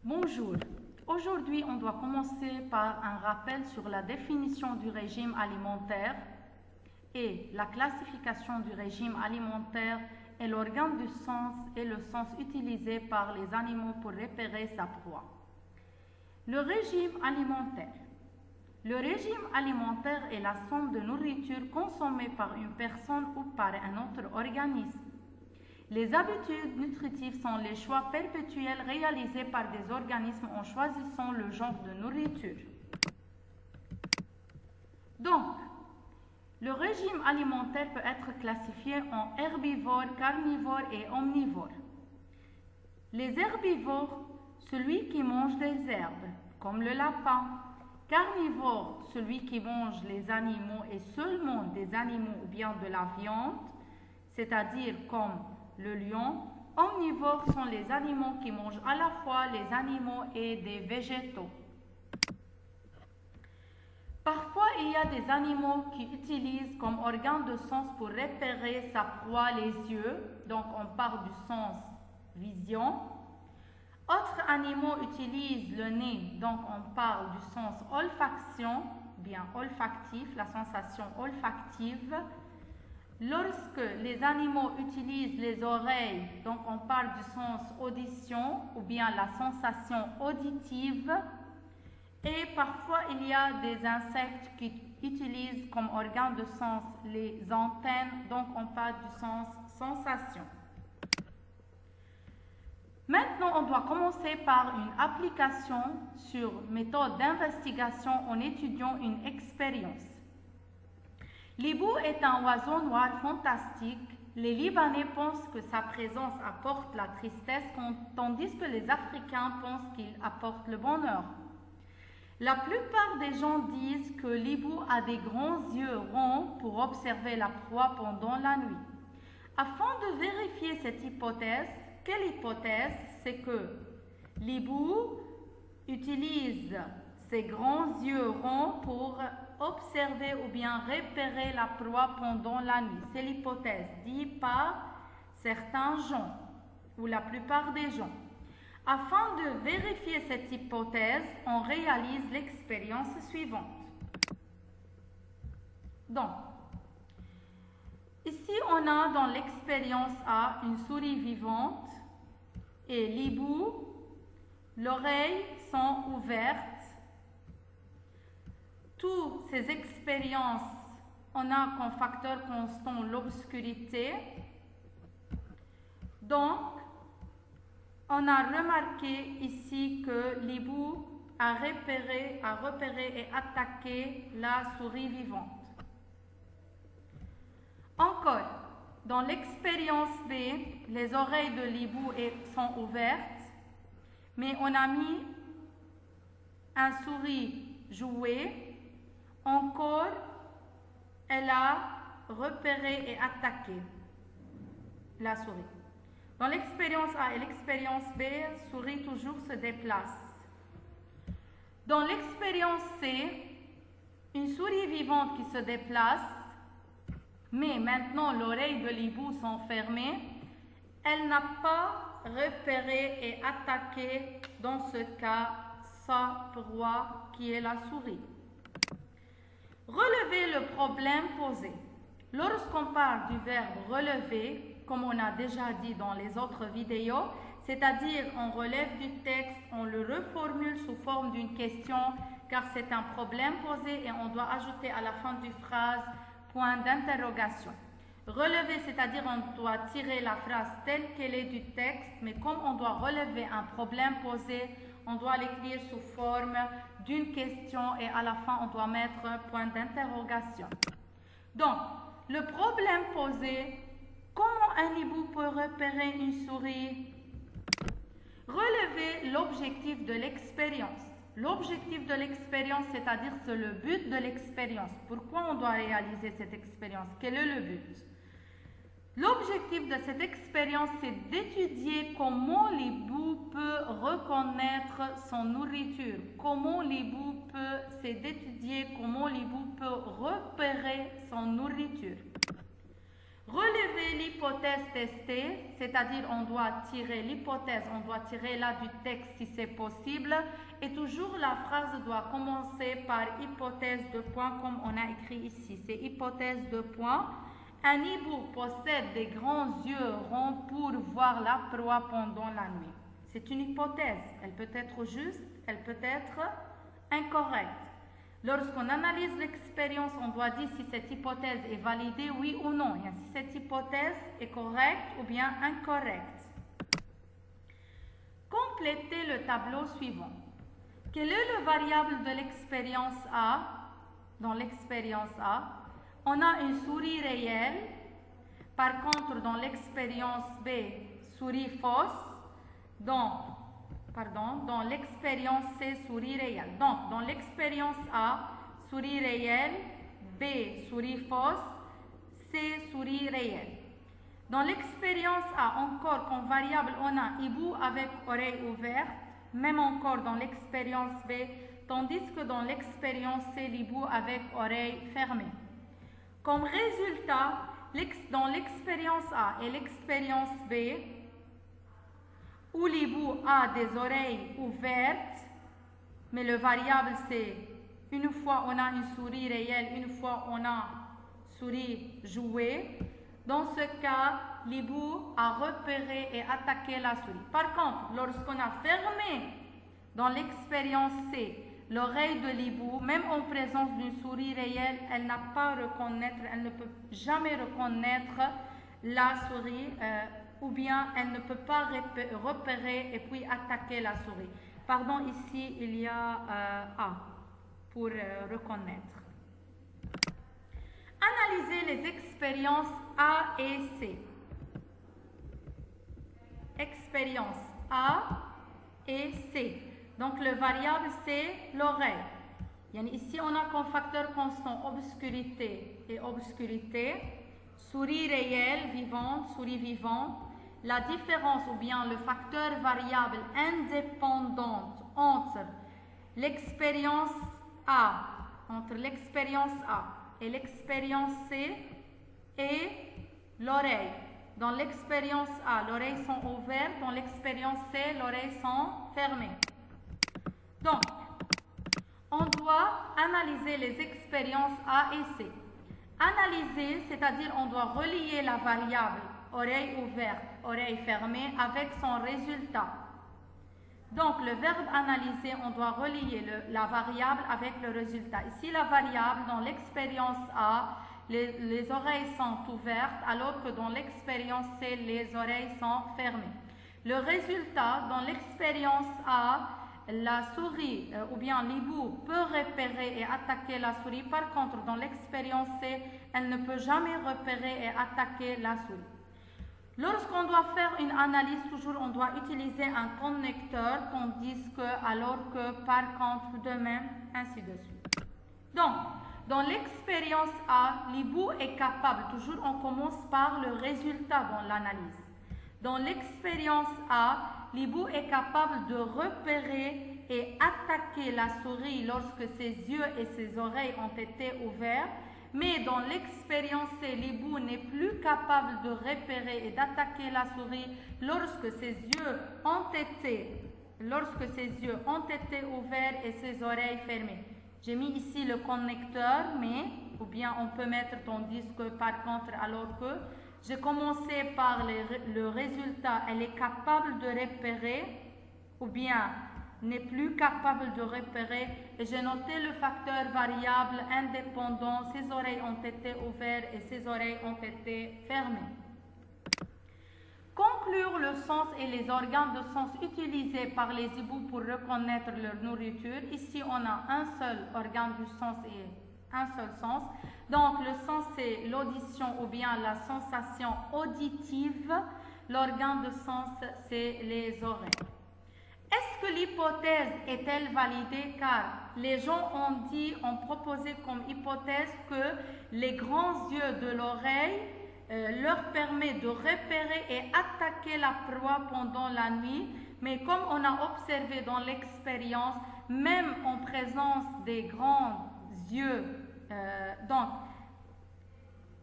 Bonjour. Aujourd'hui, on doit commencer par un rappel sur la définition du régime alimentaire et la classification du régime alimentaire est l'organe du sens et le sens utilisé par les animaux pour repérer sa proie. Le régime alimentaire. Le régime alimentaire est la somme de nourriture consommée par une personne ou par un autre organisme. Les habitudes nutritives sont les choix perpétuels réalisés par des organismes en choisissant le genre de nourriture. Donc, le régime alimentaire peut être classifié en herbivore, carnivore et omnivore. Les herbivores, celui qui mange des herbes, comme le lapin. Carnivore, celui qui mange les animaux et seulement des animaux ou bien de la viande, c'est-à-dire comme le lion. Omnivores sont les animaux qui mangent à la fois les animaux et des végétaux. Parfois, il y a des animaux qui utilisent comme organe de sens pour repérer sa proie les yeux, donc on parle du sens vision. Autres animaux utilisent le nez, donc on parle du sens olfaction, bien olfactif, la sensation olfactive. Lorsque les animaux utilisent les oreilles, donc on parle du sens audition ou bien la sensation auditive. Et parfois, il y a des insectes qui utilisent comme organe de sens les antennes, donc on parle du sens sensation. Maintenant, on doit commencer par une application sur méthode d'investigation en étudiant une expérience. L'hibou est un oiseau noir fantastique. Les Libanais pensent que sa présence apporte la tristesse, tandis que les Africains pensent qu'il apporte le bonheur. La plupart des gens disent que l'hibou a des grands yeux ronds pour observer la proie pendant la nuit. Afin de vérifier cette hypothèse, quelle hypothèse? C'est que l'hibou utilise ses grands yeux ronds pour observer ou bien repérer la proie pendant la nuit. C'est l'hypothèse dite par certains gens ou la plupart des gens. Afin de vérifier cette hypothèse, on réalise l'expérience suivante. Donc, ici on a dans l'expérience A une souris vivante et l'hibou, l'oreille sont ouvertes. Toutes ces expériences, on a comme facteur constant l'obscurité. Donc, on a remarqué ici que l'hibou a repéré et attaqué la souris vivante. Encore, dans l'expérience B, les oreilles de l'hibou sont ouvertes, mais on a mis un souris jouet. Encore, elle a repéré et attaqué la souris. Dans l'expérience A et l'expérience B, la souris toujours se déplace. Dans l'expérience C, une souris vivante qui se déplace, mais maintenant l'oreille de l'hibou sont fermées, elle n'a pas repéré et attaqué, dans ce cas, sa proie qui est la souris. Relever le problème posé. Lorsqu'on parle du verbe relever, comme on a déjà dit dans les autres vidéos, c'est-à-dire on relève du texte, on le reformule sous forme d'une question, car c'est un problème posé et on doit ajouter à la fin d'une phrase point d'interrogation. Relever, c'est-à-dire on doit tirer la phrase telle qu'elle est du texte, mais comme on doit relever un problème posé, on doit l'écrire sous forme d'une question et à la fin on doit mettre un point d'interrogation. Donc, le problème posé, comment un hibou peut repérer une souris? Relever l'objectif de l'expérience. L'objectif de l'expérience, c'est-à-dire c'est le but de l'expérience. Pourquoi on doit réaliser cette expérience? Quel est le but? L'objectif de cette expérience, c'est d'étudier comment l'hibou peut reconnaître son nourriture. C'est d'étudier comment l'hibou peut repérer son nourriture. Relever l'hypothèse testée, c'est-à-dire on doit tirer l'hypothèse, on doit tirer là du texte si c'est possible. Et toujours la phrase doit commencer par hypothèse de point comme on a écrit ici. C'est hypothèse de point. Un hibou possède des grands yeux ronds pour voir la proie pendant la nuit. C'est une hypothèse. Elle peut être juste, elle peut être incorrecte. Lorsqu'on analyse l'expérience, on doit dire si cette hypothèse est validée, oui ou non. Et si cette hypothèse est correcte ou bien incorrecte. Complétez le tableau suivant. Quel est le variable de l'expérience A? Dans l'expérience A, on a une souris réelle. Par contre, dans l'expérience B, souris fausse. Dans l'expérience C, souris réelle. Donc, dans l'expérience A, souris réelle, B, souris fausse, C, souris réelle. Dans l'expérience A, encore comme variable, on a hibou avec oreille ouverte, même encore dans l'expérience B, tandis que dans l'expérience C, l'hibou avec oreille fermée. Comme résultat, dans l'expérience A et l'expérience B, où l'hibou a des oreilles ouvertes, mais le variable c'est une fois on a une souris réelle, une fois on a souris jouée. Dans ce cas, l'hibou a repéré et attaqué la souris. Par contre, lorsqu'on a fermé dans l'expérience C l'oreille de l'hibou, même en présence d'une souris réelle, elle ne peut jamais reconnaître la souris ou bien elle ne peut pas repérer et puis attaquer la souris. Pardon, ici il y a A pour reconnaître. Analysez les expériences A et C. Expérience A et C. Donc le variable c'est l'oreille. Ici on a comme facteur constant obscurité et obscurité. Souris réelle, vivante, souris vivante. La différence ou bien le facteur variable indépendante entre l'expérience A et l'expérience C et l'oreille. Dans l'expérience A, l'oreille sont ouvertes, dans l'expérience C, l'oreille sont fermées. Donc, on doit analyser les expériences A et C. Analyser, c'est-à-dire on doit relier la variable oreille ouverte, oreille fermée avec son résultat. Donc, le verbe analyser, on doit relier la variable avec le résultat. Ici, la variable, dans l'expérience A, les oreilles sont ouvertes, alors que dans l'expérience C, les oreilles sont fermées. Le résultat, dans l'expérience A, la souris ou bien l'hibou peut repérer et attaquer la souris. Par contre, dans l'expérience C, elle ne peut jamais repérer et attaquer la souris. Lorsqu'on doit faire une analyse, toujours on doit utiliser un connecteur, tandis que, alors que par contre, de même, ainsi de suite. Donc, dans l'expérience A, l'hibou est capable, toujours on commence par le résultat dans l'analyse. Dans l'expérience A, l'hibou est capable de repérer et attaquer la souris lorsque ses yeux et ses oreilles ont été ouverts. Mais dans l'expérience C, l'hibou n'est plus capable de repérer et d'attaquer la souris lorsque ses yeux ont été ouverts et ses oreilles fermées. J'ai mis ici le connecteur, ou bien on peut mettre tandis que par contre, alors que j'ai commencé par le résultat, elle est capable de repérer ou bien n'est plus capable de repérer et j'ai noté le facteur variable indépendant, ses oreilles ont été ouvertes et ses oreilles ont été fermées. Conclure le sens et les organes de sens utilisés par les hiboux pour reconnaître leur nourriture. Ici, on a un seul organe du sens et un seul sens. Donc, le sens, c'est l'audition ou bien la sensation auditive. L'organe de sens, c'est les oreilles. Est-ce que l'hypothèse est-elle validée? Car les gens ont proposé comme hypothèse que les grands yeux de l'oreille leur permet de repérer et attaquer la proie pendant la nuit. Mais comme on a observé dans l'expérience, même en présence des grands yeux, donc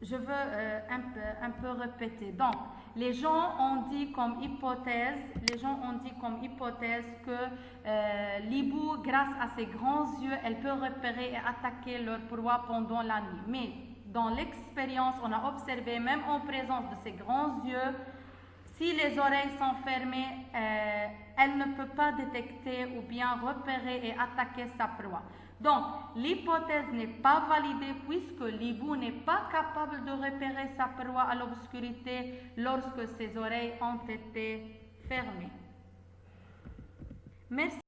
je veux un peu répéter. Donc, les gens ont dit comme hypothèse que l'hibou, grâce à ses grands yeux, elle peut repérer et attaquer leur proie pendant la nuit. Mais dans l'expérience, on a observé, même en présence de ses grands yeux, si les oreilles sont fermées, elle ne peut pas détecter ou bien repérer et attaquer sa proie. Donc, l'hypothèse n'est pas validée puisque l'hibou n'est pas capable de repérer sa proie à l'obscurité lorsque ses oreilles ont été fermées. Merci.